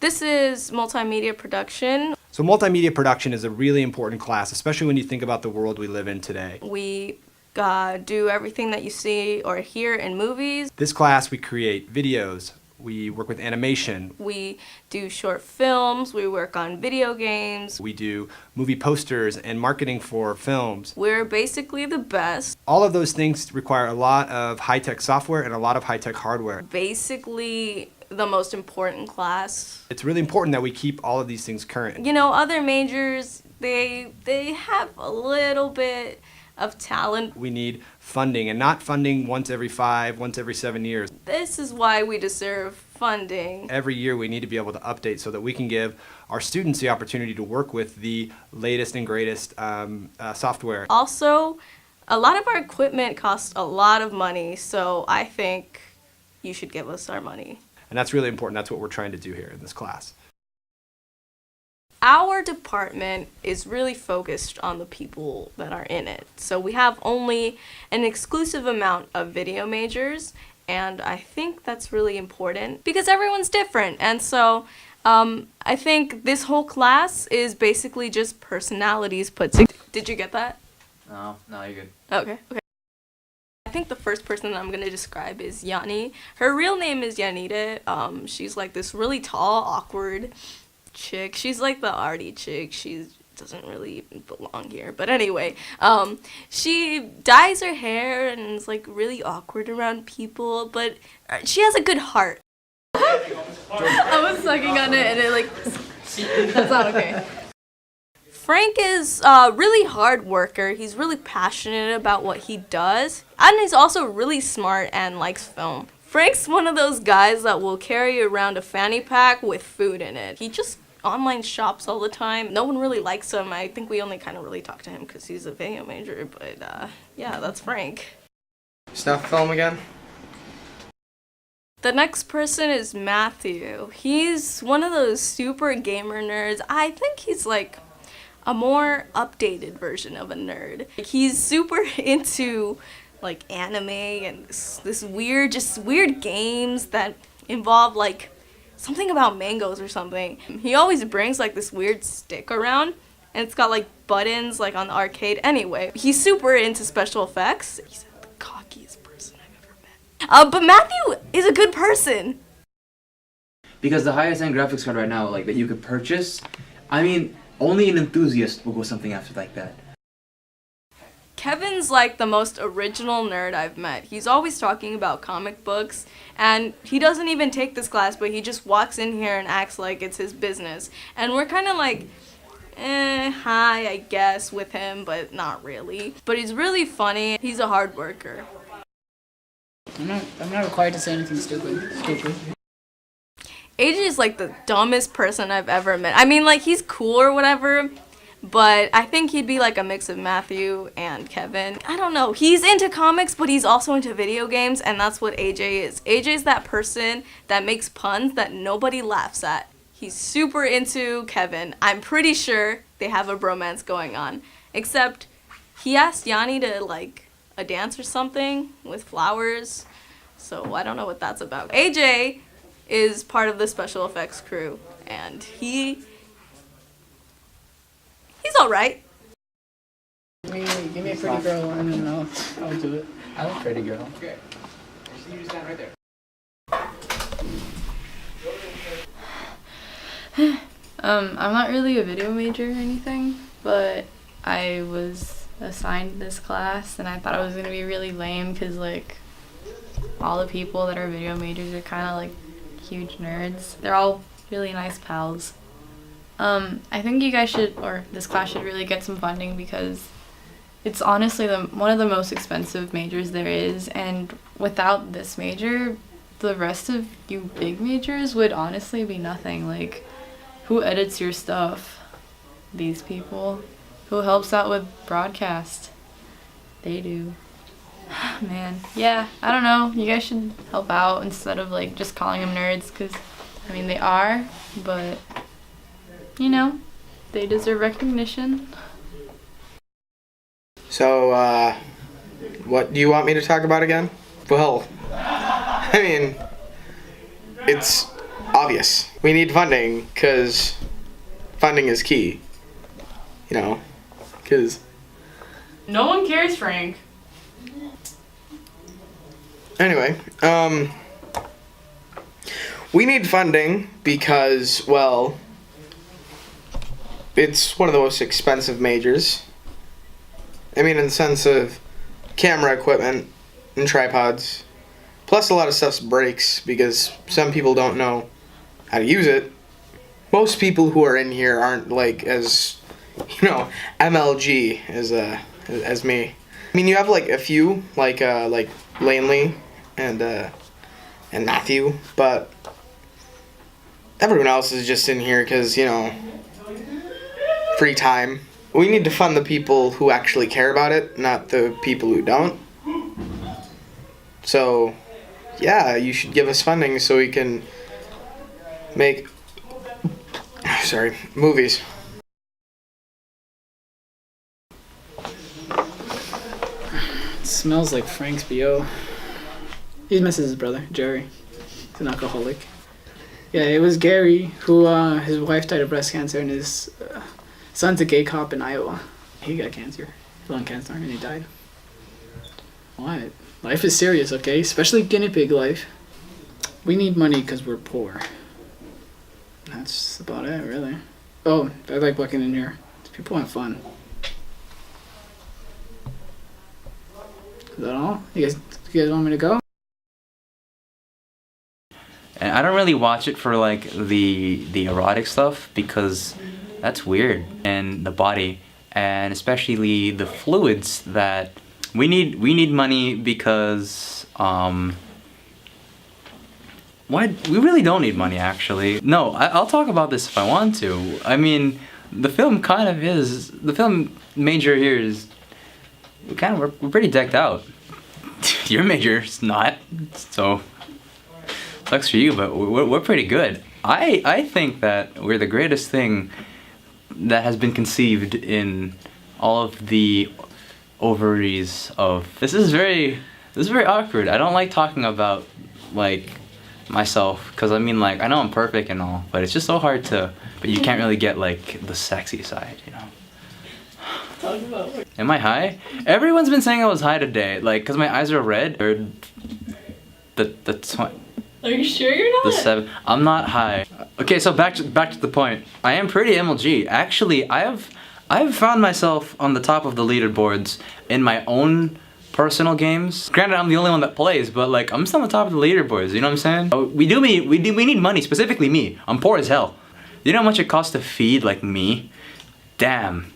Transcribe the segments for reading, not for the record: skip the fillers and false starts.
This is multimedia production. So multimedia production is a really important class, especially when you think about the world we live in today. We do everything that you see or hear in movies. This class, we create videos, we work with animation. We do short films, we work on video games. We do movie posters and marketing for films. We're basically the best. All of those things require a lot of high-tech software and a lot of high-tech hardware. Basically the most important class. It's really important that we keep all of these things current. You know, other majors, they have a little bit of talent. We need funding, and not funding once every 5, once every 7 years. This is why we deserve funding. Every year we need to be able to update so that we can give our students the opportunity to work with the latest and greatest software. Also, a lot of our equipment costs a lot of money, so I think you should give us our money. And that's really important. That's what we're trying to do here in this class. Our department is really focused on the people that are in it. So we have only an exclusive amount of video majors, and I think that's really important because everyone's different. And so I think this whole class is basically just personalities put together. Did you get that? No, you're good. Okay. I think the first person that I'm going to describe is Yanni. Her real name is Yanita. She's like this really tall, awkward chick. She's like the arty chick. She doesn't really belong here. But anyway, she dyes her hair and is like really awkward around people, but she has a good heart. I was sucking on it and it like, that's not okay. Frank is a really hard worker. He's really passionate about what he does. And he's also really smart and likes film. Frank's one of those guys that will carry around a fanny pack with food in it. He just online shops all the time. No one really likes him. I think we only kind of really talk to him because he's a video major. But yeah, that's Frank. Snuff film again? The next person is Matthew. He's one of those super gamer nerds. I think he's like a more updated version of a nerd. He's super into like anime and this weird games that involve like something about mangoes or something. He always brings like this weird stick around and it's got like buttons like on the arcade. Anyway, he's super into special effects. He's the cockiest person I've ever met. But Matthew is a good person. Because the highest end graphics card right now, like that you could purchase, I mean, only an enthusiast will go something after like that. Kevin's like the most original nerd I've met. He's always talking about comic books, and he doesn't even take this class, but he just walks in here and acts like it's his business. And we're kind of like, hi, I guess, with him, but not really. But he's really funny. He's a hard worker. I'm not required to say anything stupid. AJ is like the dumbest person I've ever met. I mean, like, he's cool or whatever, but I think he'd be like a mix of Matthew and Kevin. I don't know. He's into comics, but he's also into video games, and that's what AJ is. AJ's that person that makes puns that nobody laughs at. He's super into Kevin. I'm pretty sure they have a bromance going on, except he asked Yanni to like a dance or something with flowers, so I don't know what that's about. AJ is part of the special effects crew, and he's all right. Give me a pretty girl, and then I'll do it. I like pretty girl. Okay. You just stand right there. I'm not really a video major or anything, but I was assigned this class, and I thought it was gonna be really lame because like all the people that are video majors are kind of like huge nerds. They're all really nice pals. I think you guys should, or this class should really get some funding because it's honestly one of the most expensive majors there is, and without this major, the rest of you big majors would honestly be nothing. Like, who edits your stuff? These people. Who helps out with broadcast? They do. Man, yeah, I don't know. You guys should help out instead of like just calling them nerds, because I mean they are, but you know, they deserve recognition. So, what do you want me to talk about again? Well, I mean, it's obvious. We need funding because funding is key. You know, because No one cares, Frank. anyway, we need funding because, well, it's one of the most expensive majors. I mean, in the sense of camera equipment and tripods. Plus, a lot of stuff breaks because some people don't know how to use it. Most people who are in here aren't like as, MLG as me. I mean, you have like a few, like Lanley and Matthew, but everyone else is just in here because free time. We need to fund the people who actually care about it, not the people who don't. So, yeah, you should give us funding so we can make, movies. It smells like Frank's BO. He misses his brother, Jerry. He's an alcoholic. Yeah, it was Gary who, his wife died of breast cancer and his son's a gay cop in Iowa. He got cancer, lung cancer, and he died. What? Life is serious, okay? Especially guinea pig life. We need money because we're poor. That's about it, really. Oh, I like walking in here. People want fun. Is that all? You guys want me to go? And I don't really watch it for like the erotic stuff because that's weird. And the body, and especially the fluids that we need money because why we really don't need money actually. No, I'll talk about this if I want to. I mean, the film major here is we're pretty decked out. Your major's not, so sucks for you, but we're pretty good. I think that we're the greatest thing that has been conceived in all of the ovaries of. This is very awkward. I don't like talking about like myself because I mean like I know I'm perfect and all, but it's just so hard to. But you can't really get like the sexy side, Talk about what? Am I high? Everyone's been saying I was high today, like because my eyes are red. Or Are you sure you're not? the 7. I'm not high. Okay, so back to the point. I am pretty MLG. Actually, I've found myself on the top of the leaderboards in my own personal games. Granted, I'm the only one that plays, but like I'm still on the top of the leaderboards. You know what I'm saying? We need money. Specifically me. I'm poor as hell. You know how much it costs to feed like me? Damn.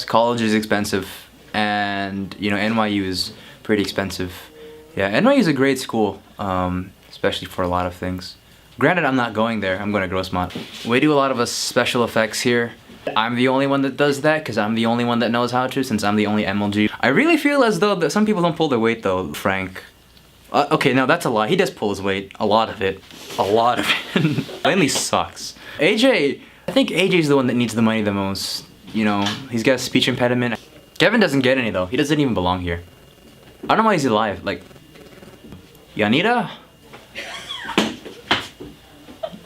College is expensive, and NYU is pretty expensive. Yeah, NYU is a great school, especially for a lot of things. Granted, I'm not going there. I'm going to Grossmont. We do a lot of us special effects here. I'm the only one that does that because I'm the only one that knows how to, since I'm the only MLG. I really feel as though that some people don't pull their weight though. Frank. Okay, no, that's a lie. He does pull his weight. A lot of it. A lot of it. Lanley sucks. AJ, I think AJ's the one that needs the money the most. He's got a speech impediment. Kevin doesn't get any though. He doesn't even belong here. I don't know why he's alive. Like, Yanita?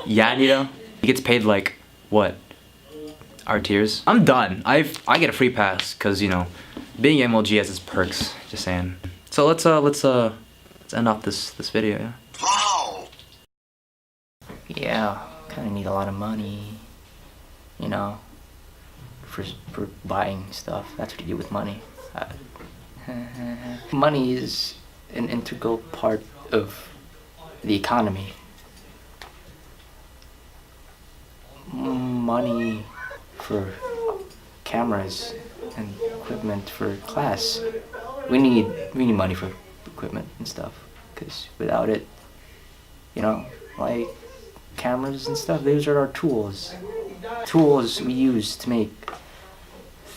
Yanita? He gets paid like, what? Our tears? I'm done. I get a free pass because, being MLG has its perks. Just saying. So let's end off this video, yeah? Wow. Yeah, kinda need a lot of money. For buying stuff. That's what you do with money. Money is an integral part of the economy. Money for cameras and equipment for class. We need money for equipment and stuff, because without it, like cameras and stuff, those are our tools. Tools we use to make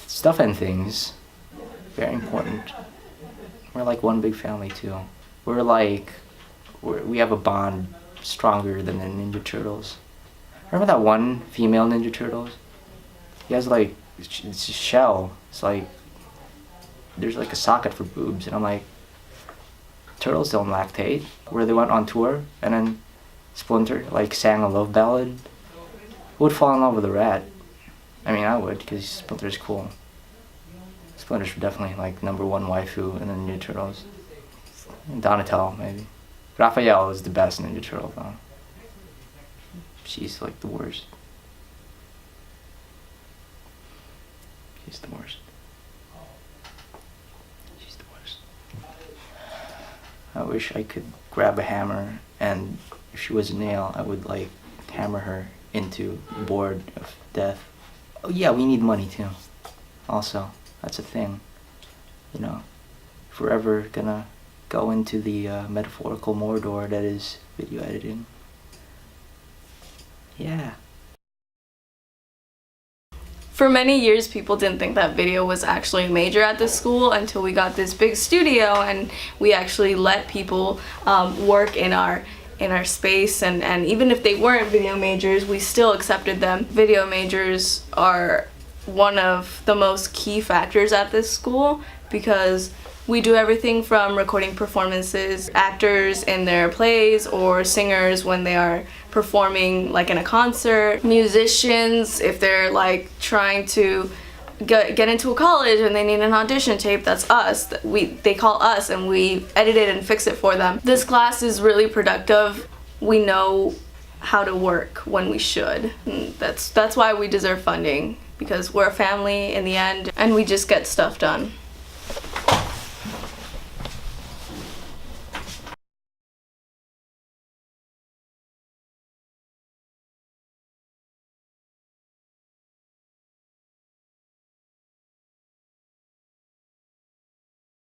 stuff and things. Very important. We're like one big family too. We have a bond stronger than the Ninja Turtles. Remember that one female Ninja Turtles? He has like, it's a shell. It's like, there's like a socket for boobs, and I'm like, Turtles Don't Lactate, where they went on tour and then Splinter like sang a love ballad. Who would fall in love with a rat? I mean, I would, because Splinter's cool. Splinter's definitely like #1 waifu in the Ninja Turtles. Donatello, maybe. Raphael is the best Ninja Turtle, though. She's like the worst. She's the worst. She's the worst. I wish I could grab a hammer, and if she was a nail, I would like hammer her into the board of death. Oh yeah, we need money too. Also, that's a thing. You know, if we're ever gonna go into the metaphorical Mordor that is video editing. Yeah. For many years, people didn't think that video was actually a major at this school until we got this big studio and we actually let people work in our space, and even if they weren't video majors, we still accepted them. Video majors are one of the most key factors at this school because we do everything from recording performances, actors in their plays, or singers when they are performing like in a concert, musicians if they're like trying to get into a college and they need an audition tape. That's us. They call us and we edit it and fix it for them. This class is really productive. We know how to work when we should. And that's why we deserve funding, because we're a family in the end and we just get stuff done.